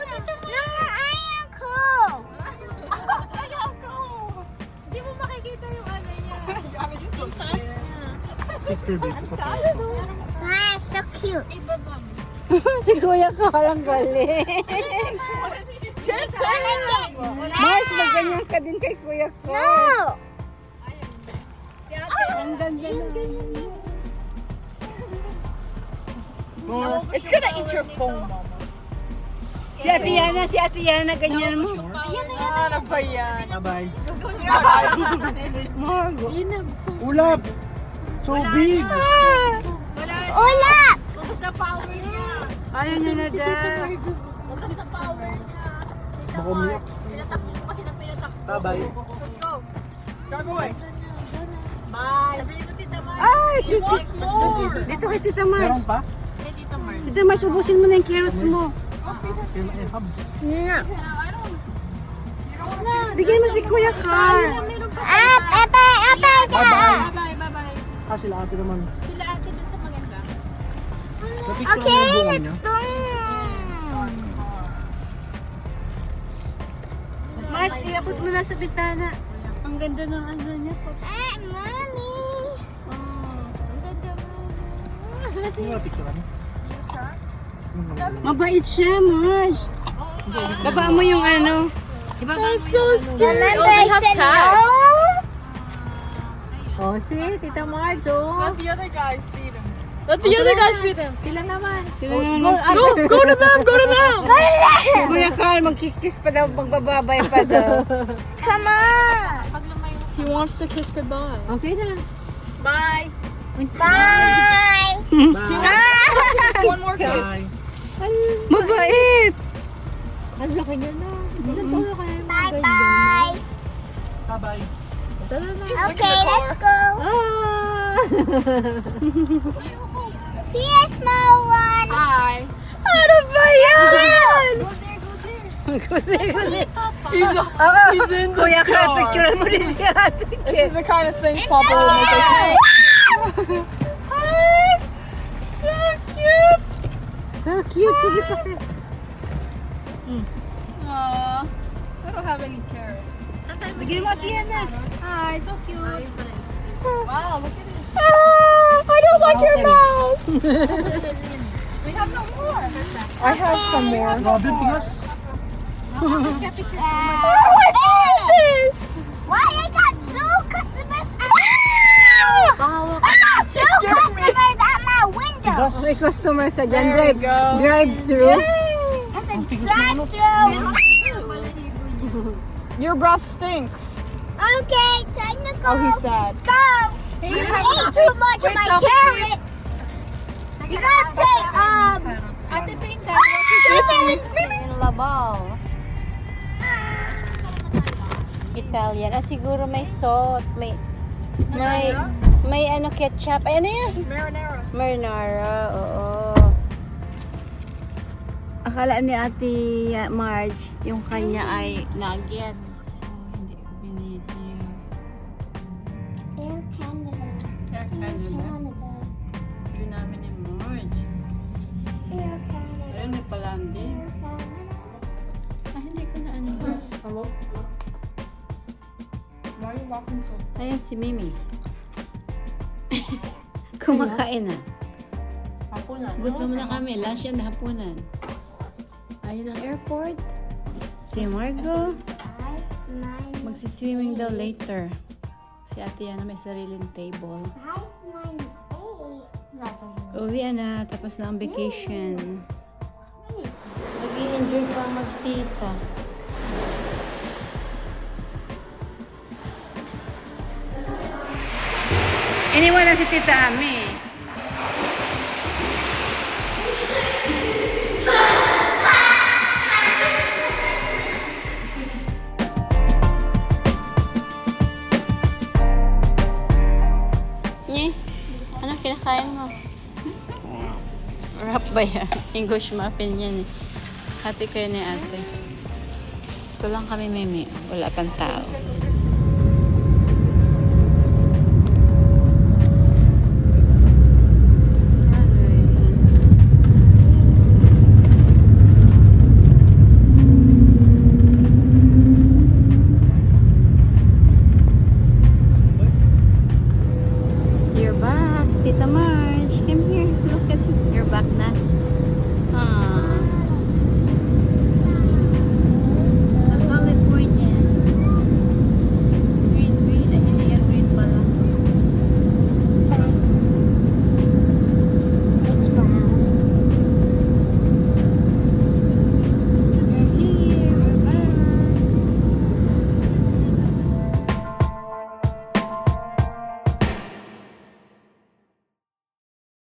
I am cool. Ayaw ko. Hindi mo makikita yung ano niya. Ano yun? So taas niya. Sister Big. Ah, so cute. Si Kuya Carl ang galing. Kiss Marge, magganyan ka din kay Kuya Carl. No! Ang ganda na. It's gonna eat your phone, Mama. Si Ate Yana, ganyan mo. Ano ba yan? Bye-bye. Margo. Ulap! So big! Ulap! Ayaw niya na daw. Baka umiyak. Bye-bye. Drive away. Ay, He wants more. dito kay Tita Marge. Meron pa? Tita Marge, ubusin mo na yung carrots mo. Bigyan mo si Kuya Carl. Bye-bye. Ah, sila ate naman. Okay, let's go. Marge, iabot mo na sa bitana. Ang ganda ng ano niya. Ah, mommy. Yung mga picture ano? Mabait siya, Marge. Baba mo yung ano. I'm so scared. Remember I said no? Oh, see? Tita Marge, oh. Let the other guys feed him. Let the other guys feed him. Sila naman. Go to them. Go to them. Si Kuya Carl, magkikis pa daw, magbababay pa daw. Come on. He wants to kiss goodbye. Okay na. Bye. Bye. One more kiss. Bye. Mabait. Ang laki niya na. Ilan taon na kaya yung mga Bye ganyan? bye. Bye-bye. Tara na. Okay, let's go. Ah! Here, small one. Hi. Ano ba yan? He's in the Kuya Carl, car. picturean mo din si Ate This Kit. is the kind of thing Papa will make us do. Hi! So cute! So cute. Sige pa. Aww. I don't have any carrots. Bigyan mo si Yana. Hi, so cute. Wow, look at this. I don't like your mouth. We have no more. I have some more. Grabe, tigas. Why I got two customers at I got two customers at my window. Tigas. May customer ka dyan. There we go. Drive-thru. I said drive-through. Your breath stinks. Okay, time to go. Oh, he's sad. Go. You ate too much of my carrot. You gotta pay, Ate Pink, Labaw. Italian. Ah, siguro may sauce. May ano, ketchup. Ay, ano yan? Marinara. Marinara, oo. Akala ni Ate Marge, yung kanya ay nuggets. Oh, hindi ko binidyo. Air Canada. Air Canada. Yun namin ni Marge. Air Canada. Ayun, may palandi. Air Canada. Ah, hindi ko na ano. Hello? Why are you walking so fast? Ayan si Mimi. Kumakain na. Hapunan. Gutom na kami. Lunch yan, hapunan. Ayun ang airport. Si Margo. 5, 9, Magsiswimming daw later. Si Ate Yana may sariling table. 5 minus 8. Uwi na. Tapos na ang vacation. Nag-i-enjoy pa magtita. Iniwan na si Tita Ami. Nye, ano kinakain mo? Wrap ba yan? English muffin yan eh. Hati kayo ni ate. Ito lang kami, Meme. Wala pang tao.